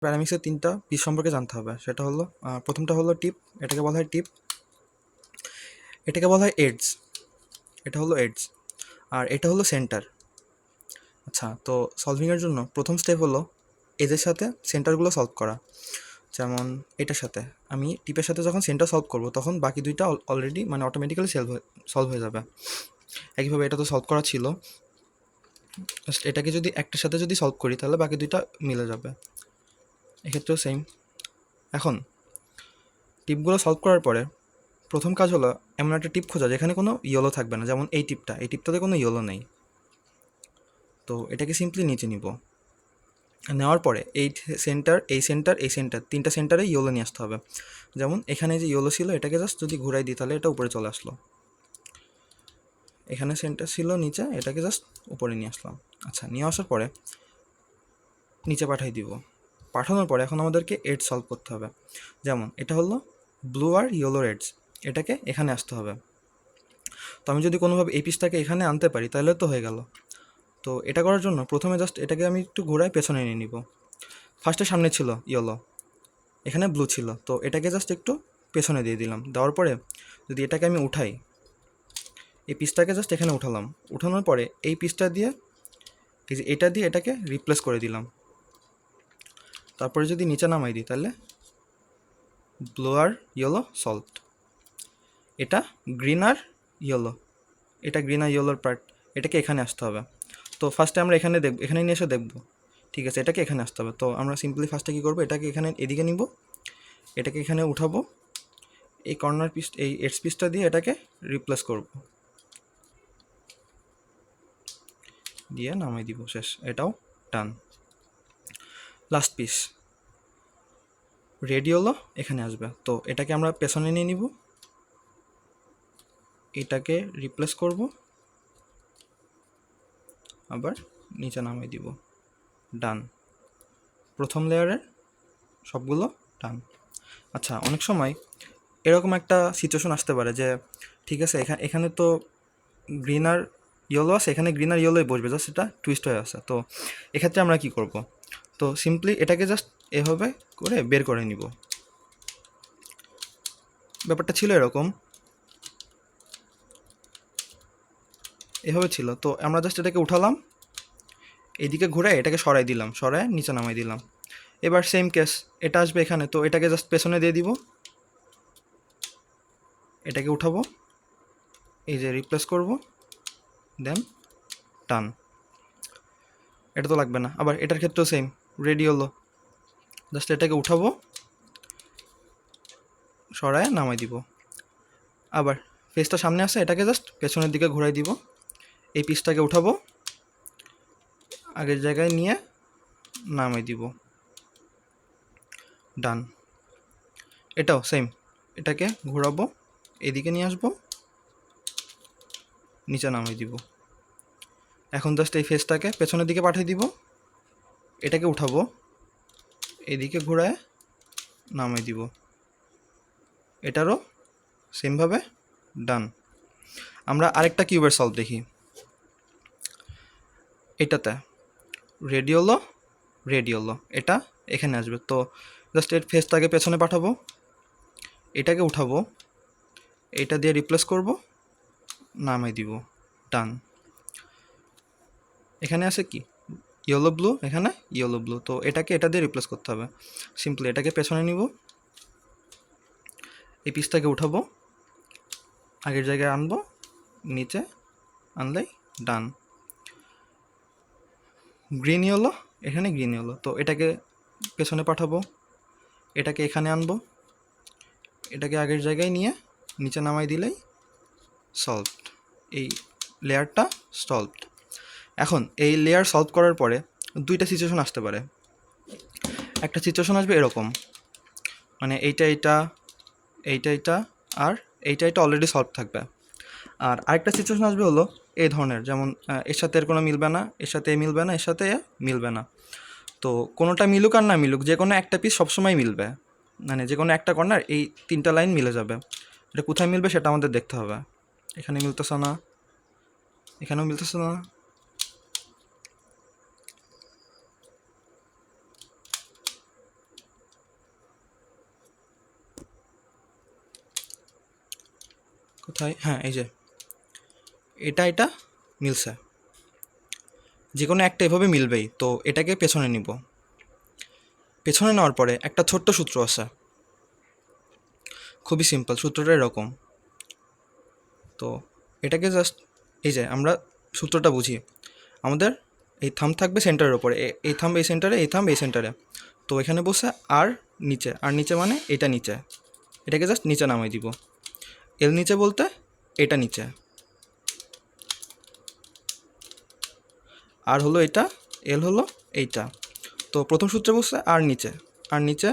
প্যারামিক্সের 3টা পিস সম্পর্কে জানতে হবে। সেটা হলো প্রথমটা হলো টিপ, এটাকে বলা হয় টিপ। এটাকে বলা হয় এডজ, এটা হলো এডজ। আর এটা হলো সেন্টার। আচ্ছা, তো সলভিংয়ের জন্য প্রথম স্টেপ হলো এজের সাথে সেন্টারগুলো সলভ করা। যেমন এটার সাথে আমি টিপের সাথে যখন সেন্টার সলভ করব তখন বাকি দুইটা অলরেডি মানে অটোমেটিক্যালি সলভ হয়ে যাবে। একইভাবে এটা তো সলভ করা ছিল, জাস্ট এটাকে যদি একটার সাথে যদি সলভ করি তাহলে বাকি দুইটা মিলে যাবে। এক্ষেত্রেও সেম। এখন টিপগুলো সলভ করার পরে প্রথম কাজ হলো এমন একটা টিপ খোঁজা যেখানে কোনো ইয়েলো থাকবে না। যেমন এই টিপটাতে কোনো ইয়েলো নেই, তো এটাকে সিম্পলি নিচে নিব। নেওয়ার পরে এই সেন্টার 3টা সেন্টারে ইয়েলো নিয়ে আসতে হবে। যেমন এখানে যে ইয়েলো ছিল এটাকে জাস্ট যদি ঘুরাই দিই তাহলে এটা উপরে চলে আসলো। এখানে সেন্টার ছিল নিচে, এটাকে জাস্ট উপরে নিয়ে আসলাম। আচ্ছা, নিয়ে আসার পরে নিচে পাঠিয়ে দিব। পাঠানোর পরে এখন আমাদেরকে এডজ সলভ করতে হবে। যেমন এটা হলো ব্লু আর ইয়েলোর এডজ, এটাকে এখানে আসতে হবে। তো আমি যদি কোনোভাবে এই পিসটাকে এখানে আনতে পারি তাহলে তো হয়ে গেল। তো এটা করার জন্য প্রথমে জাস্ট এটাকে আমি একটু ঘোরায় পেছনে নিয়ে নিব। ফার্স্টে সামনে ছিল ইয়েলো, এখানে ব্লু ছিল, তো এটাকে জাস্ট একটু পেছনে দিয়ে দিলাম। দেওয়ার পরে যদি এটাকে আমি উঠাই, এই পিসটাকে জাস্ট এখানে উঠালাম। উঠানোর পরে এই পিসটা দিয়ে এই যে এটা দিয়ে এটাকে রিপ্লেস করে দিলাম। তারপরে যদি নিচে নামাই দিই তাহলে ব্লু আর ইয়েলো সলভড। এটা গ্রিন আর ইয়েলো, এটা গ্রিন আর ইয়েলোর পার্ট, এটাকে এখানে আসতে হবে। তো ফার্স্টে আমরা এখানে নিয়ে এসে দেখব। ঠিক আছে, এটাকে এখানে আসতে হবে। তো আমরা সিম্পলি ফার্স্টে কী করবো, এটাকে এখানে এদিকে নিব, এটাকে এখানে উঠাবো, এই কর্নার পিস এই এডজ পিসটা দিয়ে এটাকে রিপ্লেস করব, দিয়ে নামাই দিব। শেষ, এটাও ডান। লাস্ট পিস রেড ইয়েলো এখানে আসবে, তো এটাকে আমরা পেছনে নিয়ে নিব, এটাকে রিপ্লেস করব, আবার নিচে নামাই দিব। ডান, প্রথম লেয়ারের সবগুলো ডান। আচ্ছা, অনেক সময় এরকম একটা সিচুয়েশন আসতে পারে যে ঠিক আছে এখানে তো গ্রিন আর ইয়েলো আছে, এখানে গ্রিন আর ইয়েলোই বসবে, জাস্ট এটা টুইস্ট হয়ে আছে। তো এক্ষেত্রে আমরা কি করব, তো সিম্পলি এটাকে জাস্ট এভাবে করে বের করে নিব। ব্যাপারটা ছিল এরকম, এভাবে ছিল। তো আমরা জাস্ট এটাকে উঠালাম, এদিকে ঘুরে এটাকে সরাই দিলাম, সরায় নিচে নামাই দিলাম। এবার সেম কেস, এটা আসবে এখানে, তো এটাকে জাস্ট পেছনে দিয়ে দিব, এটাকে উঠাবো, এই যে রিপ্লেস করব, দেন টান। এটা তো লাগবে না। আবার এটার ক্ষেত্রেও সেম, রেডি হলো, জাস্ট এটাকে উঠাবো, সরায় নামাই দিব। আবার ফেসটা সামনে আসে, এটাকে জাস্ট পেছনের দিকে ঘুরাই দিব, এই পিসটাকে উঠাবো, আগের জায়গায় নিয়ে নামাই দিব। ডান। এটাও সেম, এটাকে ঘোরাবো, এদিকে নিয়ে আসবো, নিচে নামাই দিব। এখন জাস্ট এই ফেসটাকে পেছনের দিকে পাঠিয়ে দিব, এটাকে উঠাবো, এদিকে ঘোরায় নামাই দিব। এটারও সেমভাবে ডান। আমরা আরেকটা কিউবের সলভ দেখি। এটাতে রেডিওলো এটা এখানে আসবে, তো জাস্ট এর ফেসটাকে পেছনে পাঠাবো, এটাকে উঠাবো, এটা দিয়ে রিপ্লেস করব, নামাই দিব। ডান। এখানে আছে কি ইয়েলো ব্লু, এখানে ইয়েলো ব্লু, তো এটাকে এটা দিয়ে রিপ্লেস করতে হবে। সিম্পলি এটাকে পেছনে নিব, এই পিসটাকে উঠাবো, আগের জায়গায় আনবো, নিচে আনলেই ডান। গ্রিন ইয়েলো, এখানে গ্রিন ইয়েলো, তো এটাকে পেছনে পাঠাবো, এটাকে এখানে আনবো, এটাকে আগের জায়গায় নিয়ে নিচে নামাই দিলেই সলভড। এই লেয়ারটা সলভড। এখন এই লেয়ার সলভ করার পরে দুইটা সিচুয়েশন আসতে পারে। একটা সিচুয়েশন আসবে এরকম, মানে এইটা আর এইটা অলরেডি সলভ থাকবে। আর আরেকটা সিচুয়েশন আসবে হলো এই ধরনের, যেমন এর সাথে এর কোনো মিলবে না, এর সাথে এ মিলবে না, এর সাথে এ মিলবে না। তো কোনোটা মিলুক আর না মিলুক, যে কোনো একটা পিস সবসময় মিলবে, মানে যে কোনো একটা কর্নার এই 3টা লাইন মিলে যাবে। এটা কোথায় মিলবে সেটা আমাদের দেখতে হবে। এখানে মিলতেছে না, এখানেও মিলতেছে না, কোথায়, হ্যাঁ এই যে এটা মিলছে, যে কোনো একটা এভাবে মিলবেই। তো এটাকে পেছনে নিব, পেছনে নেওয়ার পরে একটা ছোট্ট সূত্র আছে, খুবই সিম্পল, সূত্রটা এরকম। তো এটাকে জাস্ট এই যে আমরা সূত্রটা বুঝি, আমাদের এই থাম্ব থাকবে সেন্টারের ওপরে, এই থাম্ব এই সেন্টারে, এই থাম্ব এই সেন্টারে। তো এখানে বসে আর নিচে, আর নিচে মানে এটা নিচে, এটাকে জাস্ট নিচে নামাই দিব। এল নিচে বলতে এটা নিচে, আর হলো এটা, এল হলো এইটা। তো প্রথম সূত্রে বসছে আর নিচে, আর নিচে,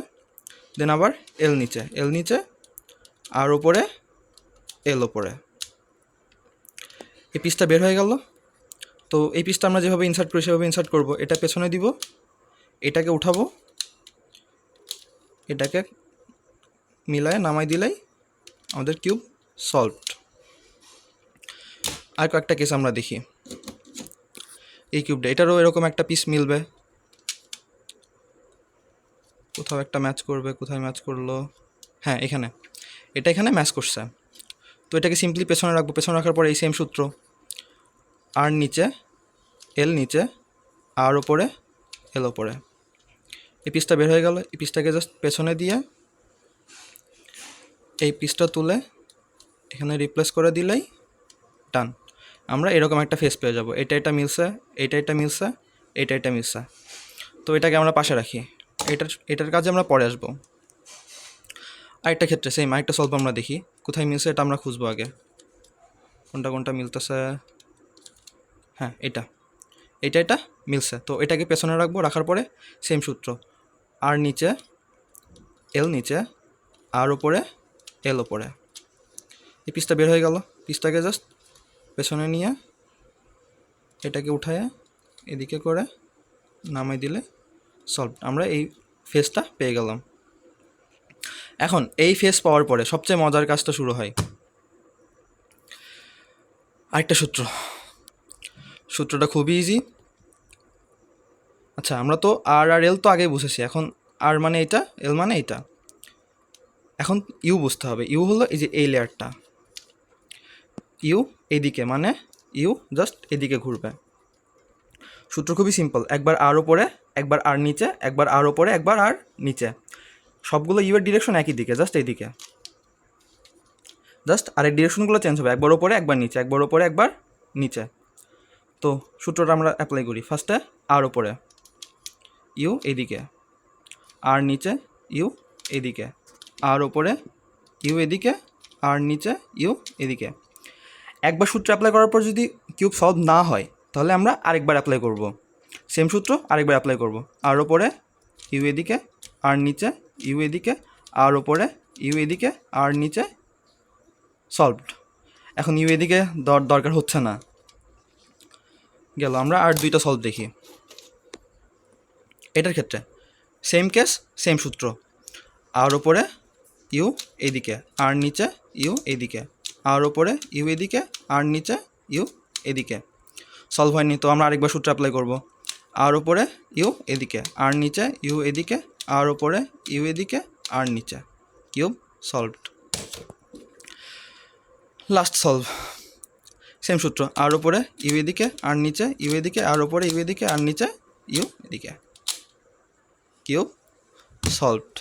দেন আবার এল নিচে, এল নিচে, আর ওপরে এল ওপরে। এই পিসটা বের হয়ে গেল। তো এই পিসটা আমরা যেভাবে ইনসার্ট করি সেভাবে ইনসার্ট করব। এটা পেছনে দিব, এটাকে উঠাবো, এটাকে মিলায় নামাই দিলেই আমাদের কিউব সলভড। আর কয়েকটা কেস আমরা দেখি। এই কিউবটা, এটারও এরকম একটা পিস মিলবে, কোথাও একটা ম্যাচ করবে, কোথায় ম্যাচ করলো, হ্যাঁ এখানে, এটা এখানে ম্যাচ করছে। তো এটাকে সিম্পলি পেছনে রাখবো, পেছনে রাখার পরে এই সেম সূত্র, আর নিচে এল নিচে, আর ওপরে এল ওপরে। এই পিসটা বের হয়ে গেল, এই পিসটাকে জাস্ট পেছনে দিয়ে এই পিসটা তুলে এখানে রিপ্লেস করে দিলেই ডান। আমরা এরকম একটা ফেস পেয়ে যাব, এটা মিলছে, এটা মিলছে, এটা মিলছে। তো এটাকে আমরা পাশে রাখি, এটার কাজে আমরা পরে আসবো। আরেকটা ক্ষেত্রে সেম আরেকটা সলভ আমরা দেখি, কোথায় মিলছে এটা আমরা খুঁজবো আগে, কোনটা মিলতেছে, হ্যাঁ এটা মিলছে। তো এটাকে পেছনে রাখবো, রাখার পরে সেম সূত্র, আর নিচে এল নিচে, আর ওপরে এল ওপরে। এই পিসটা বের হয়ে গেল, পিসটাকে জাস্ট পেছনে নিয়ে এটাকে উঠায় এদিকে করে নামাই দিলে সলভ। আমরা এই ফেসটা পেয়ে গেলাম। এখন এই ফেস পাওয়ার পরে সবচেয়ে মজার কাজটা শুরু হয়। আরেকটা সূত্রটা খুবই ইজি। আচ্ছা, আমরা তো আর এল তো আগেই বুঝেছি, এখন আর মানে এটা, এল মানে এটা। এখন ইউ বুঝতে হবে। ইউ হলো এই যে এই লেয়ারটা, ইউ এদিকে মানে ইউ জাস্ট এদিকে ঘুরবে। সূত্র খুবই সিম্পল, একবার আর ওপরে, একবার আর নিচে, একবার আর ওপরে, একবার আর নিচে। সবগুলো ইউ এর ডিরেকশন একই দিকে, জাস্ট এইদিকে। জাস্ট আরেক ডিরেকশনগুলো চেঞ্জ হবে, একবার ওপরে একবার নিচে, একবার ওপরে একবার নিচে। তো সূত্রটা আমরা অ্যাপ্লাই করি। ফার্স্টে আর ওপরে ইউ এদিকে, আর নিচে ইউ এদিকে, আর ওপরে ইউ এদিকে, আর নিচে ইউ এদিকে। একবার সূত্র অ্যাপ্লাই করার পর যদি কিউব সলভ না হয় তাহলে আমরা আরেকবার অ্যাপ্লাই করব, সেম সূত্র আরেকবার অ্যাপ্লাই করব। আর ওপরে ইউ এদিকে, আর নিচে ইউ এদিকে, আর ওপরে ইউ এদিকে, আর নিচে, সলভড। এখন ইউ এদিকে দরকার হচ্ছে না, গেল। আমরা আর দুইটা সলভ দেখি। এটার ক্ষেত্রে সেম কেস, সেম সূত্র, আর ওপরে ইউ এদিকে, আর নিচে ইউ এদিকে, আর ওপরে ইউ এদিকে, আর নিচে ইউ এদিকে। সলভ হয়নি, তো আমরা আরেকবার সূত্র অ্যাপ্লাই করব। আর ওপরে ইউ এদিকে, আর নিচে ইউ এদিকে, আর ওপরে ইউ এদিকে, আর নিচে, cube solved. Last solve, same সূত্র, আর ওপরে ইউ এদিকে, আর নিচে ইউ এদিকে, আর ওপরে ইউ এদিকে, আর নিচে ইউ এদিকে, কিউব সলভড।